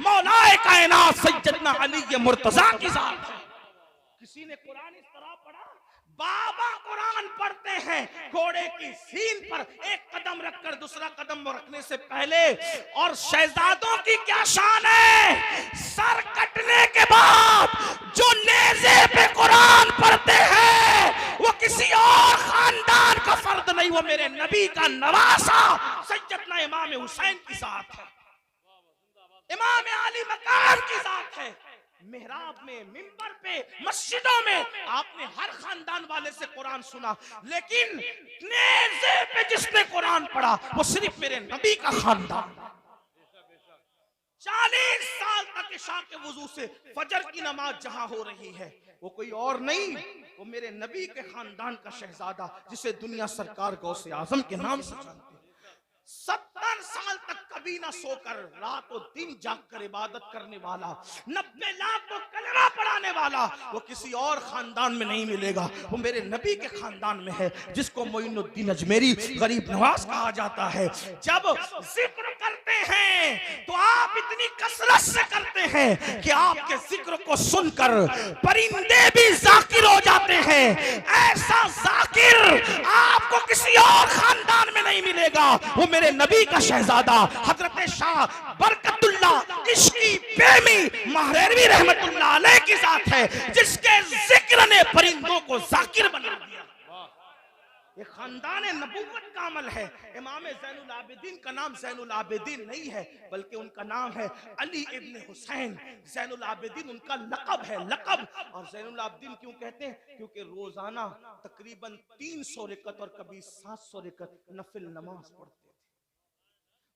मौलाए कायनात सैयदना अली मुर्तजा की जात है। किसी ने कुरान इस तरह पढ़ा, बाबा कुरान पढ़ते हैं घोड़े की सीन पर एक कदम रखकर दूसरा कदम रखने से पहले, और शहजादों की क्या शान है, सर कटने के बाद जो नेज़े पे कुरान पढ़ते हैं वो किसी और खानदान का फर्द नहीं, वो मेरे नबी का नवासा सैयदना इमाम हुसैन की जात है, इमाम अली मकाम की जात है। मेहराब में, मिंबर पे, मस्जिदों में आपने हर खानदान वाले से कुरान सुना, लेकिन नेज़े पे जिसने कुरान पढ़ा वो सिर्फ मेरे नबी का खानदान। 40 साल तक इशा के वुजू से फजर की नमाज जहां हो रही है वो कोई और नहीं, वो मेरे नबी के खानदान का शहजादा जिसे दुनिया सरकार गौसे आजम के नाम से जानती है। 70 साल तक कभी ना सोकर रातों दिन जागकर इबादत करने वाला, 90 लाख को कलमा पढ़ाने वाला, वो किसी और खानदान में नहीं मिलेगा, वो मेरे नबी के खानदान में है, जिसको मोइनुद्दीन अजमेरी गरीब नवाज कहा जाता है। जब जिक्र करते हैं तो आप इतनी कसरत से करते हैं कि आपके जिक्र को सुनकर परिंदे भी जाकिर हो जाते हैं। ऐसा जाकिर आपको किसी और खानदान में नहीं मिलेगा, वो मेरे नबी का शहजादा हजरत शाह बरकतुल्लाह इश्की प्रेमी महरवी रहमतुल्लाह अलैह की जात है, जिसके जिक्र ने परिंदों को जाकिर बना दिया। ये खानदान नबूवत का अमल है। इमाम ज़ैनुल आबिदीन का नाम ज़ैनुल आबिदीन नहीं है, बल्कि उनका नाम है अली इब्न हुसैन। ज़ैनुल आबिदीन उनका लक़ब है, लक़ब। और ज़ैनुल आबिदीन क्यों कहते हैं? क्योंकि रोजाना तकरीबन 300 रकअत और कभी 700 रकअत नफिल नमाज पढ़ते थे।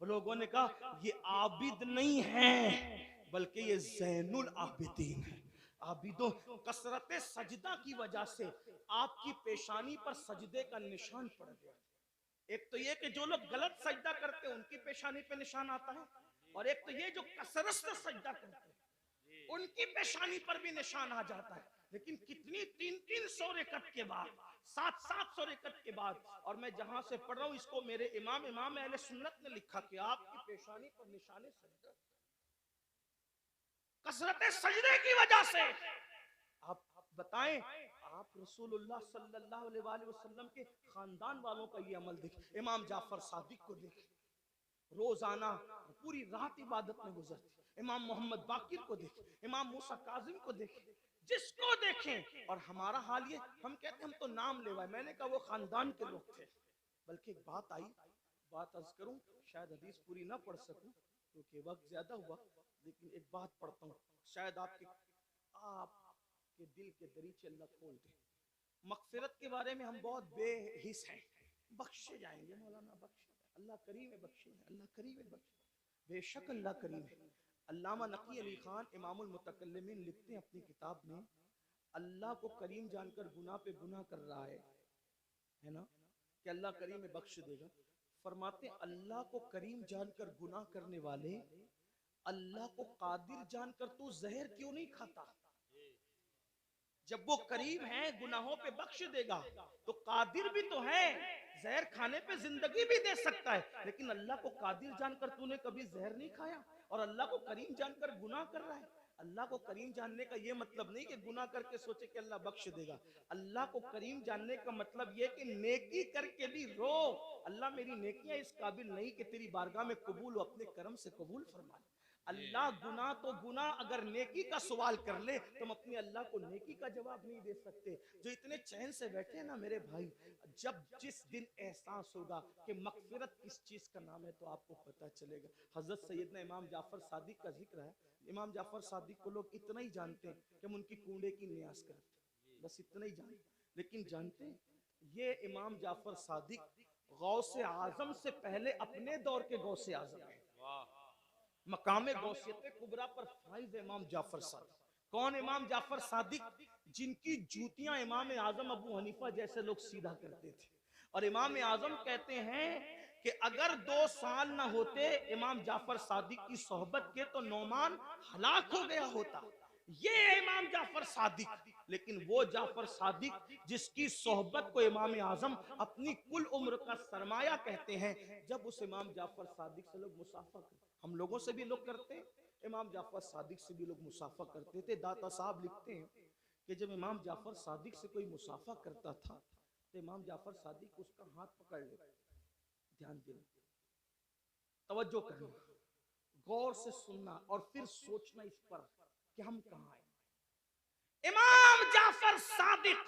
लोगों ने कहा ये आबिद नहीं है, बल्कि ये ज़ैनुल आबिदीन है। आबिदों, कसरत सजदा की वजह से आपकी पेशानी पर सजदे का निशान पड़ गया। एक तो ये कि जो लोग गलत सजदा करते हैं उनकी पेशानी पे निशान आता है, और एक तो ये जो कसरत से सजदा करते हैं उनकी पेशानी पर भी निशान आ जाता है। लेकिन कितनी 300 रकअत के बाद, 700 रकअत के बाद, और मैं जहां से पढ़ रहा हूं इसको मेरे इमाम अहले सुन्नत ने लिखा कि आपकी पेशानी पर निशान सजदा कसरत सजदे की वजह से। आप बताएं, आप रसूलुल्लाह सल्लल्लाहु अलैहि वसल्लम के खानदान वालों का ये अमल देखें। इमाम जाफर सादिक को देखें, रोजाना पूरी रात इबादत में गुजरते। इमाम मोहम्मद बाकिर को देखें, इमाम मूसा काजिम को देखें, जिसको देखें। और हमारा हाल ये, हम कहते हम तो नाम लेवाए, मैंने कहा वो खानदान के लोग थे। बल्कि एक बात आई, बात अर्ज करूं, शायद हदीस पूरी ना पढ़ सकूं क्योंकि वक्त ज्यादा हुआ, लेकिन एक बात पढ़ता हूँ, शायद आपके दिल के दरीचे अल्लाह खोल दे। मगफिरत के बारे में हम बहुत बेहिस हैं, बख्शे जाएंगे, मौलाना बख्शे, अल्लाह करीम है, बख्शे, अल्लाह करीम है, बख्शे, बेशक अल्लाह करीम है। अल्लामा नकी अली खान इमामुल मुतकल्लिमीन लिखते हैं अपनी किताब में, अल्लाह को करीम जानकर गुनाह पे गुनाह कर रहा है ना, कि अल्लाह करीम है बख्श देगा। फरमाते अल्लाह को करीम जानकर गुनाह करने वाले, अल्लाह को कादिर जानकर तू जहर क्यों नहीं खाता? जब वो करीम है गुनाहों पे बख्श देगा तो कादिर भी तो है, जहर खाने पे जिंदगी भी दे सकता है। लेकिन अल्लाह को कादिर जानकर तूने कभी जहर नहीं खाया, और अल्लाह को करीम जानकर गुनाह कर रहा है। अल्लाह को करीम जानने का ये मतलब नहीं कि गुनाह करके सोचे कि अल्लाह बख्श देगा। अल्लाह को करीम जानने का मतलब ये कि नेकी करके भी रो, अल्लाह मेरी नेकियां इस काबिल नहीं कि तेरी बारगाह में कबूल हो, अपने करम से कबूल फरमा। अल्लाह गुनाह तो गुनाह, अगर नेकी का सवाल कर ले तो हम अपने अल्लाह को नेकी का जवाब नहीं दे सकते। जो इतने चैन से बैठे हैं ना मेरे भाई, जब जिस दिन एहसास होगा कि मगफिरत किस चीज का नाम है तो आपको पता चलेगा। हजरत सैयदना इमाम जाफर सादिक का जिक्र है। इमाम जाफर सादिक को लोग इतना ही जानते हैं कि हम उनकी कूड़े की न्यास करते, बस इतना ही जानते। लेकिन जानते हैं ये इमाम जाफर सादिक गौसे आजम से पहले अपने दौर के गौसे आजम है। मकामे गौसियत कुबरा पर फाइज इमाम जाफर सादिक। कौन इमाम जाफर सादिक? जिनकी जूतियां इमाम आजम अबू हनीफा जैसे लोग सीधा करते थे। और इमाम आजम कहते हैं कि अगर 2 साल ना होते इमाम जाफर सादिक की सोहबत के तो नौमान हलाक हो गया होता। ये इमाम जाफर सादिक, लेकिन वो जाफर सादिक जिसकी सोहबत को इमाम आजम अपनी कुल उम्र का सरमाया कहते हैं। जब उस इमाम जाफर सादिक से लोग मुसाफा करते, हम लोगों से भी लोग करते हैं, इमाम जाफर सादिक से भी लोग मुसाफा करते थे। दाता साहब लिखते हैं कि जब इमाम जाफर सादिक से कोई मुसाफा करता था तो इमाम जाफर सादिक उसका हाथ पकड़ लेते। ध्यान देना, तवज्जो करना, गौर से सुनना और फिर सोचना इस पर कि हम कहां आए। इमाम जाफर सादिक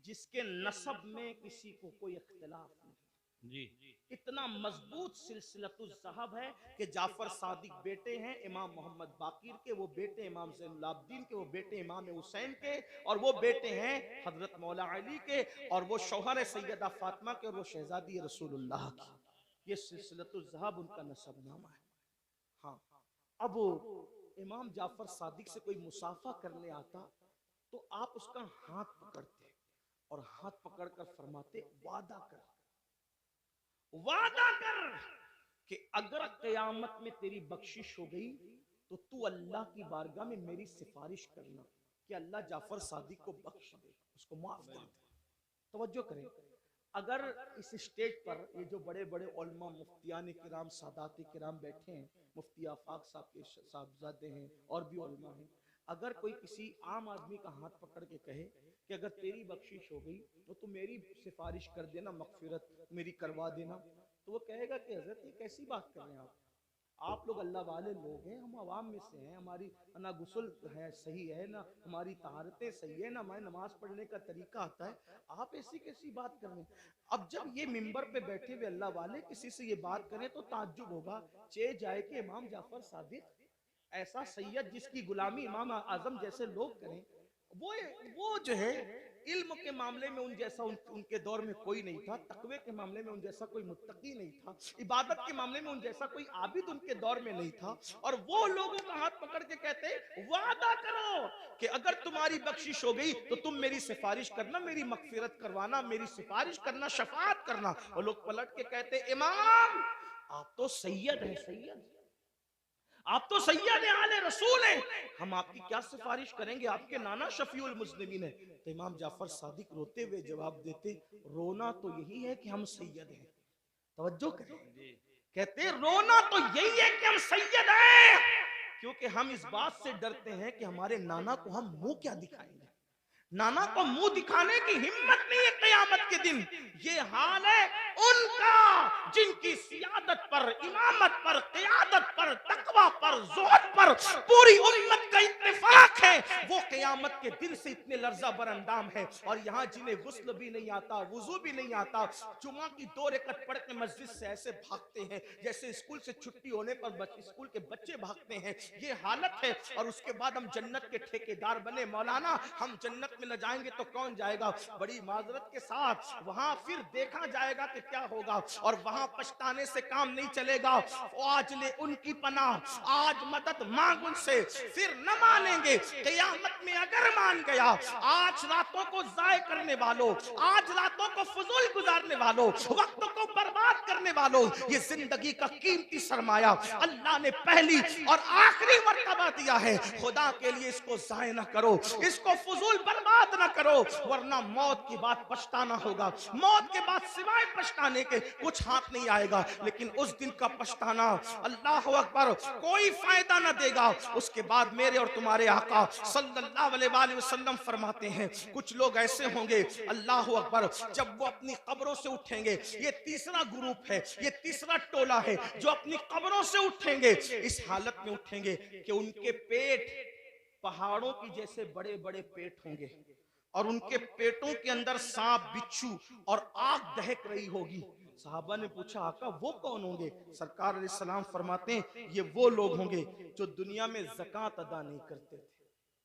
जिसके नसब में किसी को कोई इख्तिलाफ नहीं जी, इतना मजबूत सिलसिलतुल ज़हब है कि जाफर सादिक बेटे हैं इमाम मोहम्मद बाकिर के, वो बेटे इमाम ज़ैनुल आबिदीन के, वो बेटे इमाम हुसैन के, और वो बेटे हैं हजरत मौला अली के, और वो शौहर सैयदा फातिमा के, और वो शहजादी रसूलुल्लाह की। ये सिलसिलतुल ज़हब उनका नसबनामा है। हाँ, अब इमाम जाफर सादिक से कोई मुसाफा करने आता तो आप उसका हाथ पकड़ते और हाथ पकड़कर फरमाते वादा कर, वादा कर कि अगर क़यामत में तेरी बख्शिश हो गई तो तू अल्लाह की बारगाह में मेरी सिफारिश करना कि अल्लाह जाफर सादिक को बख्श दे, उसको माफ कर दे। तवज्जो करें, अगर इस स्टेज पर ये जो बड़े बड़े उलमा मुफ्तियान किराम सादात किराम बैठे हैं, मुफ्ती आफाक साहब के साहबजादे हैं और भी उलमा हैं, अगर कोई किसी आम आदमी का हाथ पकड़ के कहे कि अगर तेरी बख्शिश हो गई तो तू मेरी सिफारिश कर देना, मगफिरत मेरी करवा देना, तो वो कहेगा कि हजरत ये कैसी बात कर रहे हैं आप लोग अल्लाह वाले लोग हैं, हम अवाम में से हैं, हमारी ना गुस्ल है सही है, ना हमारी तहारतें सही है, ना हमारी नमाज पढ़ने का तरीका आता है, आप ऐसी कैसी बात कर रहे हैं। अब जब ये मिंबर पे बैठे हुए अल्लाह वाले किसी से ये बात करें तो ताज्जुब होगा, चे जाए कि इमाम जाफर सादिक ऐसा सैयद जिसकी गुलामी इमाम आजम जैसे लोग करें, वो जो है इल्म के मामले में उन जैसा उनके दौर में कोई नहीं था, तकवे के मामले में उन जैसा कोई मुत्तकी नहीं था, इबादत के मामले में उन जैसा कोई आबिद उनके दौर में नहीं था, और वो लोगों का हाथ पकड़ के कहते वादा करो कि अगर तुम्हारी बख्शिश हो गई तो तुम मेरी सिफारिश करना, मेरी मगफिरत करवाना, मेरी सिफारिश करना, शफाअत करना। और लोग पलट के कहते इमाम आप तो सैयद हैं, सैयद आप तो सैयद आले रसूल हैं, हम आपकी क्या सिफारिश करेंगे, आपके नाना शफीउल मुज़निबीन है। तो इमाम जाफर सादिक रोते हुए जवाब देते, रोना तो यही है कि हम सैयद हैं। तवज्जो करें, कहते रोना तो यही है कि हम सैयद हैं, क्योंकि हम इस बात से डरते हैं कि हमारे नाना को हम मुंह क्या दिखाएंगे, नाना को मुंह दिखाने की हिम्मत नहीं है क़यामत के दिन। ये हाल है उनका जिनकी सियादत पर, इमामत पर, क़यादत पर, तकवा पर, ज़ुहद पर पूरी उम्मत का इत्तिफाक है, वो क़यामत के दिन से इतने लर्जा बरअंदाम है। और यहाँ जिन्हें गुस्ल भी नहीं आता, वुजू भी नहीं आता, जुमा की 2 रकअत पढ़ के मस्जिद से ऐसे भागते हैं जैसे स्कूल से छुट्टी होने पर स्कूल के बच्चे भागते हैं, ये हालत है। और उसके बाद हम जन्नत के ठेकेदार बने, मौलाना हम जन्नत में न जाएंगे तो कौन जाएगा। बड़ी माजरत के साथ वहां फिर देखा जाएगा कि क्या होगा, और वहां पछताने से काम नहीं चलेगा। आज ले उनकी पनाह, आज मदद मांग उनसे, फिर न मानेंगे क़यामत में अगर मान गया। आज रातों को जाय करने वालों, आज रातों को फजूल गुजारने वालों, वक्त को बर्बाद करने वालों, ये जिंदगी का कीमती सरमाया अल्लाह ने पहली और आखिरी मर्तबा दिया है। खुदा के लिए इसको जाय न करो, इसको फजूल बर्बाद न करो, वरना मौत की बात पछताना होगा। मौत के बाद सिवाय पछताने के कुछ हाथ नहीं आएगा। लेकिन उस दिन का पछताना, अल्लाह अकबर, कोई फायदा न देगा। उसके बाद मेरे और तुम्हारे आका सल्लल्लाहु अलैहि वसल्लम फरमाते हैं, कुछ लोग ऐसे होंगे, अल्लाह अकबर, जब वो अपनी कब्रों से उठेंगे, ये तीसरा ग्रुप है, ये तीसरा टोला है जो अपनी कब्रों से उठेंगे, इस हालत में उठेंगे कि उनके पेट पहाड़ों की जैसे बड़े बड़े पेट होंगे, और उनके पेटों के अंदर सांप, बिच्छू और आग दहक रही होगी। साहबा ने पूछा, आका वो कौन होंगे? सरकार अलैहिस्सलाम फरमाते हैं, ये वो लोग होंगे जो दुनिया में ज़कात अदा नहीं करते थे,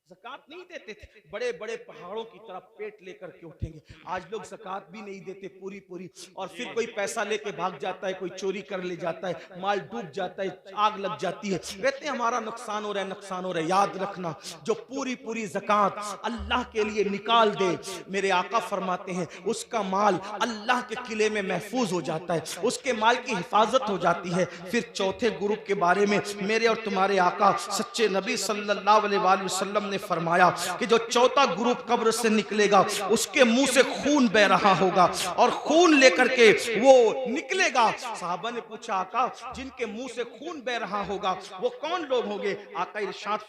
ज़कात नहीं देते थे, बड़े बड़े पहाड़ों की तरफ पेट लेकर के उठेंगे। आज लोग ज़कात भी नहीं देते पूरी पूरी, और फिर कोई पैसा लेके भाग जाता है, कोई चोरी कर ले जाता है, माल डूब जाता है, आग लग जाती है, कहते हैं हमारा नुकसान हो रहा है, नुकसान हो रहा है। याद रखना, जो पूरी पूरी ज़कात अल्लाह के लिए निकाल दे, मेरे आका फरमाते हैं उसका माल अल्लाह के किले में महफूज हो जाता है, उसके माल की हिफाजत हो जाती है। फिर चौथे ग्रुप के बारे में मेरे और तुम्हारे आका सच्चे नबी सल्लल्लाहु अलैहि वसल्लम ने ने फरमाया कि जो चौथा ग्रुप कब्र से निकलेगा उसके मुंह से खून बह रहा होगा और खून लेकर के वो निकलेगा। साहबा ने पूछा आका जिनके मुंह से खून बह रहा होगा वो कौन लोग होंगे? आका इरशाद